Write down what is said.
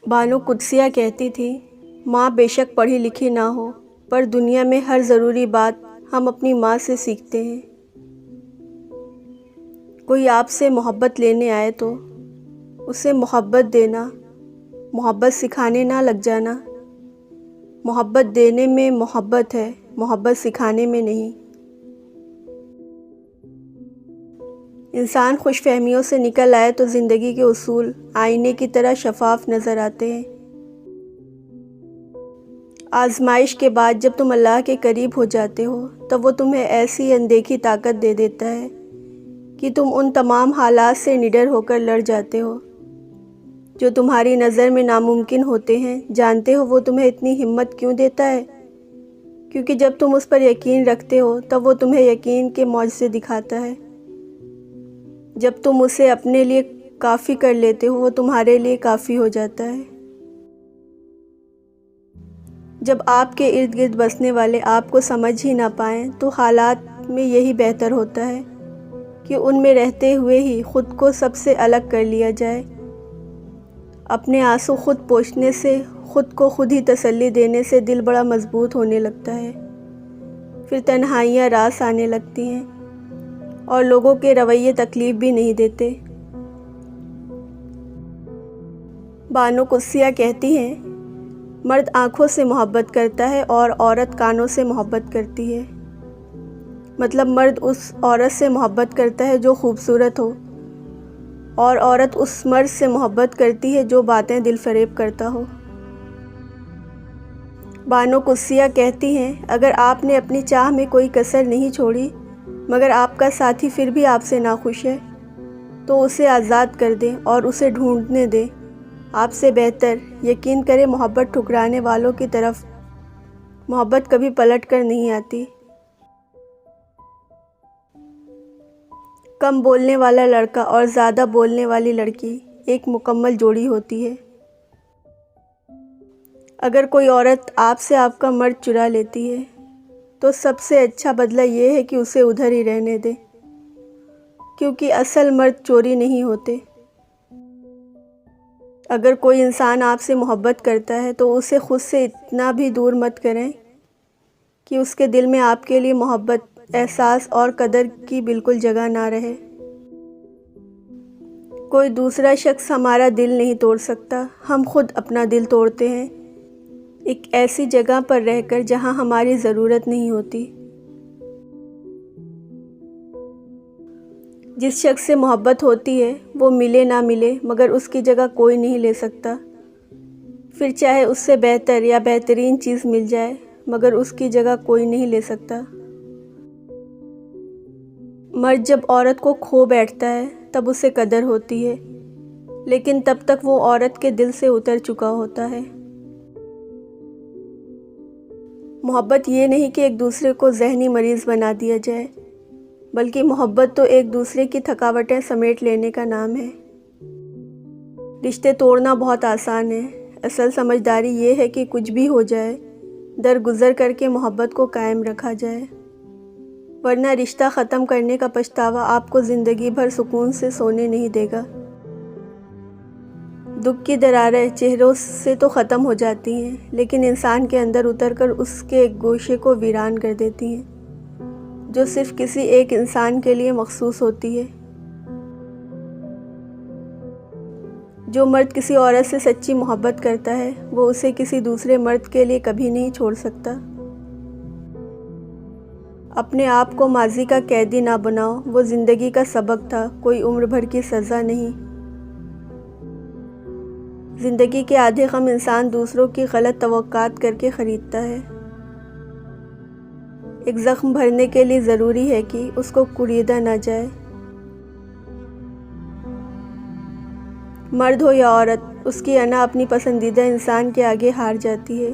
بانو قدسیہ کہتی تھی، ماں بے شک پڑھی لکھی نہ ہو، پر دنیا میں ہر ضروری بات ہم اپنی ماں سے سیکھتے ہیں۔ کوئی آپ سے محبت لینے آئے تو اسے محبت دینا، محبت سکھانے نہ لگ جانا۔ محبت دینے میں محبت ہے، محبت سکھانے میں نہیں۔ انسان خوش فہمیوں سے نکل آئے تو زندگی کے اصول آئینے کی طرح شفاف نظر آتے ہیں۔ آزمائش کے بعد جب تم اللہ کے قریب ہو جاتے ہو تب وہ تمہیں ایسی اندیکھی طاقت دے دیتا ہے کہ تم ان تمام حالات سے نڈر ہو کر لڑ جاتے ہو جو تمہاری نظر میں ناممکن ہوتے ہیں۔ جانتے ہو وہ تمہیں اتنی ہمت کیوں دیتا ہے؟ کیونکہ جب تم اس پر یقین رکھتے ہو تب وہ تمہیں یقین کے معجزے دکھاتا ہے۔ جب تم اسے اپنے لیے کافی کر لیتے ہو وہ تمہارے لیے کافی ہو جاتا ہے۔ جب آپ کے ارد گرد بسنے والے آپ کو سمجھ ہی نہ پائیں تو حالات میں یہی بہتر ہوتا ہے کہ ان میں رہتے ہوئے ہی خود کو سب سے الگ کر لیا جائے۔ اپنے آنسو خود پوچھنے سے، خود کو خود ہی تسلی دینے سے دل بڑا مضبوط ہونے لگتا ہے۔ پھر تنہائیاں راس آنے لگتی ہیں اور لوگوں کے رویے تکلیف بھی نہیں دیتے۔ بانو قدسیہ کہتی ہیں، مرد آنکھوں سے محبت کرتا ہے اور عورت کانوں سے محبت کرتی ہے۔ مطلب مرد اس عورت سے محبت کرتا ہے جو خوبصورت ہو، اور عورت اس مرد سے محبت کرتی ہے جو باتیں دل فریب کرتا ہو۔ بانو قدسیہ کہتی ہیں، اگر آپ نے اپنی چاہ میں کوئی کسر نہیں چھوڑی مگر آپ کا ساتھی پھر بھی آپ سے ناخوش ہے تو اسے آزاد کر دیں اور اسے ڈھونڈنے دیں۔ آپ سے بہتر، یقین کریں، محبت ٹھکرانے والوں کی طرف محبت کبھی پلٹ کر نہیں آتی۔ کم بولنے والا لڑکا اور زیادہ بولنے والی لڑکی ایک مکمل جوڑی ہوتی ہے۔ اگر کوئی عورت آپ سے آپ کا مرد چرا لیتی ہے تو سب سے اچھا بدلہ یہ ہے کہ اسے ادھر ہی رہنے دے، کیونکہ اصل مرد چوری نہیں ہوتے۔ اگر کوئی انسان آپ سے محبت کرتا ہے تو اسے خود سے اتنا بھی دور مت کریں کہ اس کے دل میں آپ کے لیے محبت، احساس اور قدر کی بالکل جگہ نہ رہے۔ کوئی دوسرا شخص ہمارا دل نہیں توڑ سکتا، ہم خود اپنا دل توڑتے ہیں، ایک ایسی جگہ پر رہ کر جہاں ہماری ضرورت نہیں ہوتی۔ جس شخص سے محبت ہوتی ہے وہ ملے نہ ملے مگر اس کی جگہ کوئی نہیں لے سکتا، پھر چاہے اس سے بہتر یا بہترین چیز مل جائے مگر اس کی جگہ کوئی نہیں لے سکتا۔ مرد جب عورت کو کھو بیٹھتا ہے تب اسے قدر ہوتی ہے، لیکن تب تک وہ عورت کے دل سے اتر چکا ہوتا ہے۔ محبت یہ نہیں کہ ایک دوسرے کو ذہنی مریض بنا دیا جائے، بلکہ محبت تو ایک دوسرے کی تھکاوٹیں سمیٹ لینے کا نام ہے۔ رشتے توڑنا بہت آسان ہے، اصل سمجھداری یہ ہے کہ کچھ بھی ہو جائے درگزر کر کے محبت کو قائم رکھا جائے، ورنہ رشتہ ختم کرنے کا پچھتاوا آپ کو زندگی بھر سکون سے سونے نہیں دے گا۔ دکھ کی دراریں چہروں سے تو ختم ہو جاتی ہیں لیکن انسان کے اندر اتر کر اس کے ایک گوشے کو ویران کر دیتی ہیں جو صرف کسی ایک انسان کے لیے مخصوص ہوتی ہے۔ جو مرد کسی عورت سے سچی محبت کرتا ہے وہ اسے کسی دوسرے مرد کے لیے کبھی نہیں چھوڑ سکتا۔ اپنے آپ کو ماضی کا قیدی نہ بناؤ، وہ زندگی کا سبق تھا، کوئی عمر بھر کی سزا نہیں۔ زندگی کے آدھے غم انسان دوسروں کی غلط توقعات کر کے خریدتا ہے۔ ایک زخم بھرنے کے لیے ضروری ہے کہ اس کو کوریدا نہ جائے۔ مرد ہو یا عورت، اس کی انا اپنی پسندیدہ انسان کے آگے ہار جاتی ہے۔